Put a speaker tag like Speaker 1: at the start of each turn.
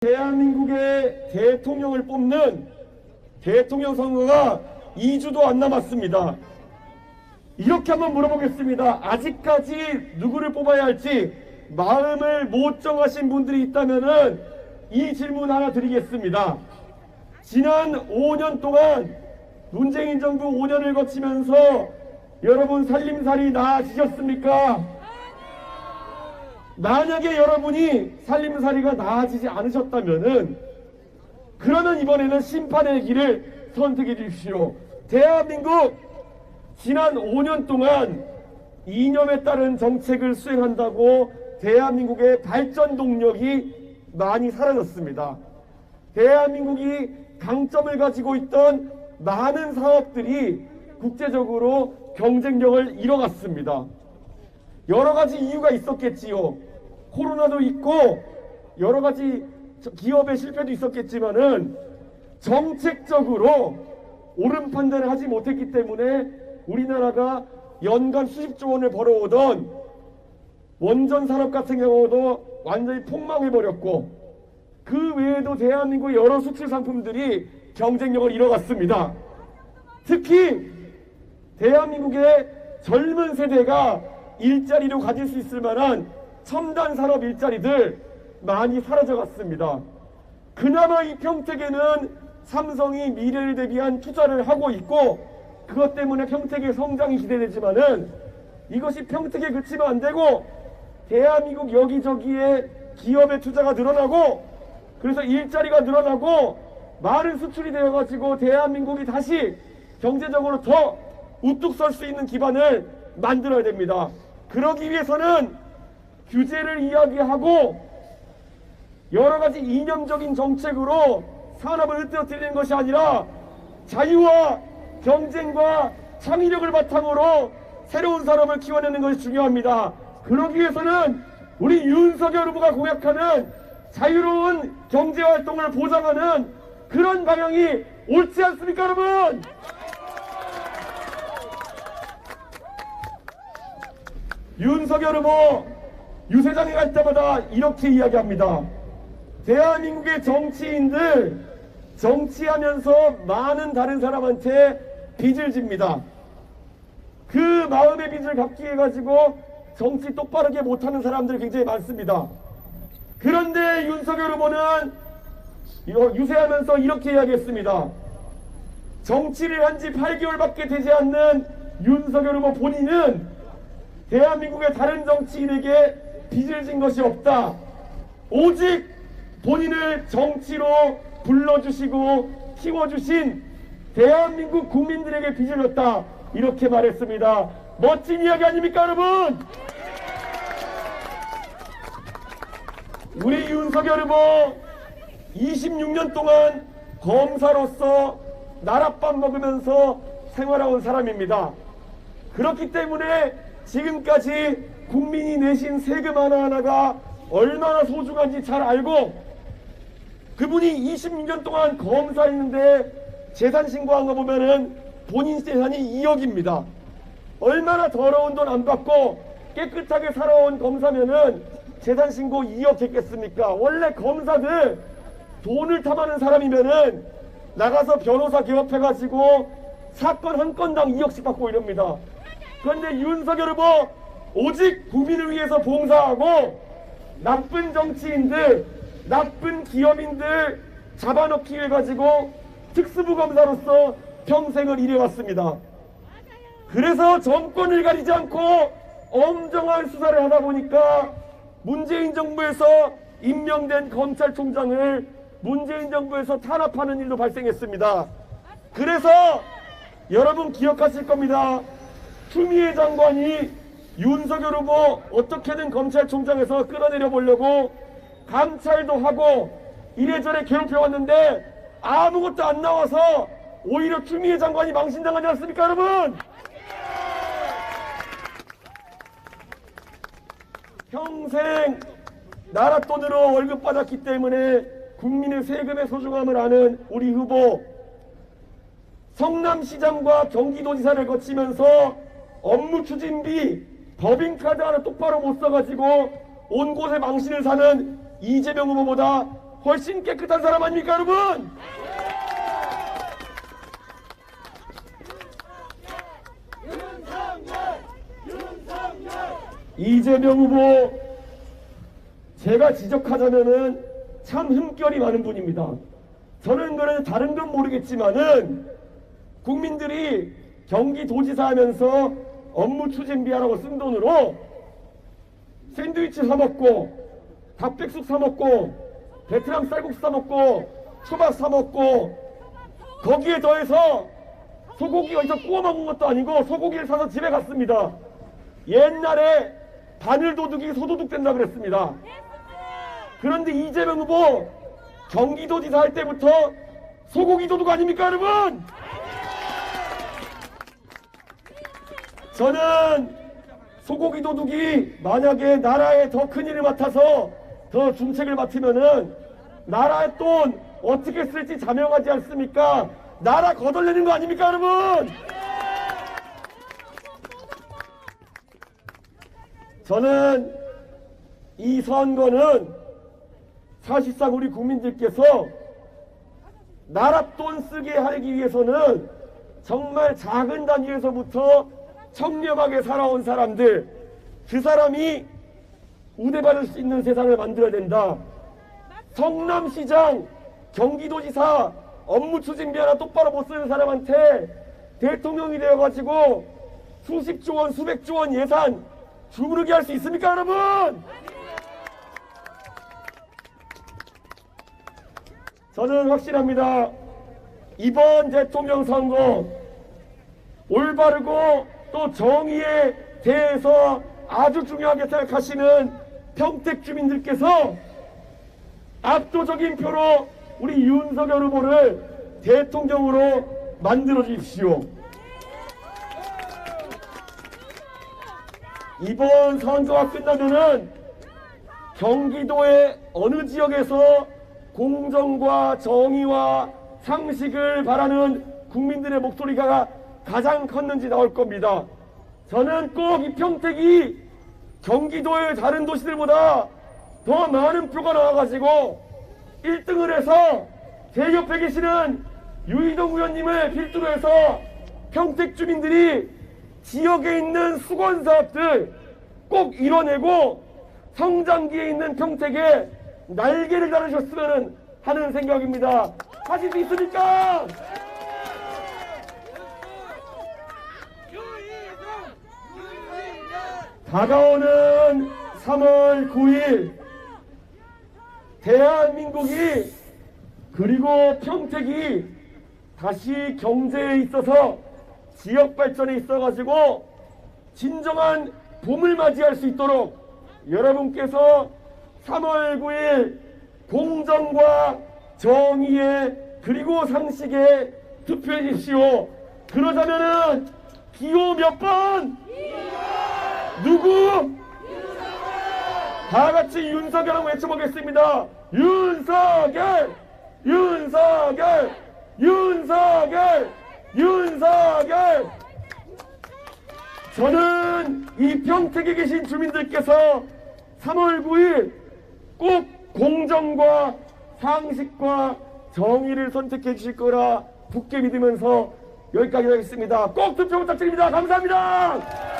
Speaker 1: 대한민국의 대통령을 뽑는 대통령 선거가 2주도 안 남았습니다. 이렇게 한번 물어보겠습니다. 아직까지 누구를 뽑아야 할지 마음을 못 정하신 분들이 있다면은 이 질문 하나 드리겠습니다. 지난 5년 동안 문재인 정부 5년을 거치면서 여러분 살림살이 나아지셨습니까? 만약에 여러분이 살림살이가 나아지지 않으셨다면은 그러면 이번에는 심판의 길을 선택해 주십시오. 대한민국 지난 5년 동안 이념에 따른 정책을 수행한다고 대한민국의 발전 동력이 많이 사라졌습니다. 대한민국이 강점을 가지고 있던 많은 사업들이 국제적으로 경쟁력을 잃어갔습니다. 여러 가지 이유가 있었겠지요. 코로나도 있고 여러 가지 기업의 실패도 있었겠지만은 정책적으로 옳은 판단을 하지 못했기 때문에 우리나라가 연간 수십조 원을 벌어오던 원전 산업 같은 경우도 완전히 폭망해버렸고 그 외에도 대한민국 여러 수출 상품들이 경쟁력을 잃어갔습니다. 특히 대한민국의 젊은 세대가 일자리로 가질 수 있을 만한 첨단 산업 일자리들 많이 사라져갔습니다. 그나마 이 평택에는 삼성이 미래를 대비한 투자를 하고 있고 그것 때문에 평택의 성장이 기대되지만은 이것이 평택에 그치면 안 되고 대한민국 여기저기에 기업의 투자가 늘어나고 그래서 일자리가 늘어나고 많은 수출이 되어가지고 대한민국이 다시 경제적으로 더 우뚝 설 수 있는 기반을 만들어야 됩니다. 그러기 위해서는 규제를 이야기하고 여러가지 이념적인 정책으로 산업을 으뜨러뜨리는 것이 아니라 자유와 경쟁과 창의력을 바탕으로 새로운 산업을 키워내는 것이 중요합니다. 그러기 위해서는 우리 윤석열 후보가 공약하는 자유로운 경제활동을 보장하는 그런 방향이 옳지 않습니까, 여러분? 윤석열 후보 유세장에 갈 때마다 이렇게 이야기합니다. 대한민국의 정치인들 정치하면서 많은 다른 사람한테 빚을 집니다. 그 마음의 빚을 갚기 위해 가지고 정치 똑바르게 못하는 사람들이 굉장히 많습니다. 그런데 윤석열 후보는 유세하면서 이렇게 이야기했습니다. 정치를 한 지 8개월밖에 되지 않는 윤석열 후보 본인은 대한민국의 다른 정치인에게 빚을 진 것이 없다. 오직 본인을 정치로 불러주시고 키워주신 대한민국 국민들에게 빚을 졌다. 이렇게 말했습니다. 멋진 이야기 아닙니까, 여러분? 우리 윤석열 후보 26년 동안 검사로서 나랏밥 먹으면서 생활해온 사람입니다. 그렇기 때문에 지금까지 국민이 내신 세금 하나하나가 얼마나 소중한지 잘 알고 그분이 26년 동안 검사했는데 재산 신고한 거 보면은 본인 재산이 2억입니다. 얼마나 더러운 돈 안 받고 깨끗하게 살아온 검사면은 재산 신고 2억 했겠습니까? 원래 검사들 돈을 탐하는 사람이면은 나가서 변호사 개업해가지고 사건 한 건당 2억씩 받고 이럽니다. 그런데 윤석열 후보 오직 국민을 위해서 봉사하고 나쁜 정치인들, 나쁜 기업인들 잡아넣기 위해 가지고 특수부 검사로서 평생을 일해왔습니다. 그래서 정권을 가리지 않고 엄정한 수사를 하다 보니까 문재인 정부에서 임명된 검찰총장을 문재인 정부에서 탄압하는 일도 발생했습니다. 그래서 여러분 기억하실 겁니다. 추미애 장관이 윤석열 후보 어떻게든 검찰총장에서 끌어내려 보려고 감찰도 하고 이래저래 괴롭혀왔는데 아무것도 안 나와서 오히려 추미애 장관이 망신당하지 않습니까, 여러분? 평생 나라 돈으로 월급 받았기 때문에 국민의 세금의 소중함을 아는 우리 후보, 성남시장과 경기도지사를 거치면서 업무 추진비 법인카드 하나 똑바로 못 써가지고 온 곳에 망신을 사는 이재명 후보보다 훨씬 깨끗한 사람 아닙니까 여러분? 이재명 후보 제가 지적하자면은 참 흠결이 많은 분입니다. 저는 그런 다른 건 모르겠지만은 국민들이 경기도지사 하면서 업무 추진비하라고 쓴 돈으로 샌드위치 사 먹고 닭백숙 사 먹고 베트남 쌀국수 사 먹고 초밥 사 먹고 거기에 더해서 소고기 어디서 구워 먹은 것도 아니고 소고기를 사서 집에 갔습니다. 옛날에 바늘도둑이 소도둑 된다 그랬습니다. 그런데 이재명 후보 경기도지사 할 때부터 소고기 도둑 아닙니까 여러분? 저는 소고기 도둑이 만약에 나라에 더 큰 일을 맡아서 더 중책을 맡으면은 나라의 돈 어떻게 쓸지 자명하지 않습니까? 나라 거덜내는 거 아닙니까 여러분? 저는 이 선거는 사실상 우리 국민들께서 나라 돈 쓰게 하기 위해서는 정말 작은 단위에서부터 청렴하게 살아온 사람들, 그 사람이 우대받을 수 있는 세상을 만들어야 된다. 성남시장, 경기도지사 업무 추진비 하나 똑바로 못 쓰는 사람한테 대통령이 되어가지고 수십조 원, 수백조 원 예산 주무르게 할 수 있습니까 여러분? 저는 확실합니다. 이번 대통령 선거 올바르고 또 정의에 대해서 아주 중요하게 생각하시는 평택 주민들께서 압도적인 표로 우리 윤석열 후보를 대통령으로 만들어 주십시오. 이번 선거가 끝나면은 경기도의 어느 지역에서 공정과 정의와 상식을 바라는 국민들의 목소리가 가장 컸는지 나올 겁니다. 저는 꼭 이 평택이 경기도의 다른 도시들보다 더 많은 표가 나와가지고 1등을 해서 제 옆에 계시는 유이동 의원님을 필두로 해서 평택 주민들이 지역에 있는 수건사업들 꼭 이뤄내고 성장기에 있는 평택에 날개를 달으셨으면 하는 생각입니다. 하실 수 있습니까? 다가오는 3월 9일 대한민국이 그리고 평택이 다시 경제에 있어서 지역 발전에 있어가지고 진정한 봄을 맞이할 수 있도록 여러분께서 3월 9일 공정과 정의에 그리고 상식에 투표해 주십시오. 그러자면은 기호 몇 번? 누구? 다 같이 윤석열하고 외쳐보겠습니다. 윤석열! 윤석열! 윤석열! 윤석열! 저는 이 평택에 계신 주민들께서 3월 9일 꼭 공정과 상식과 정의를 선택해 주실 거라 굳게 믿으면서 여기까지 하겠습니다. 꼭 투표 부탁드립니다. 감사합니다.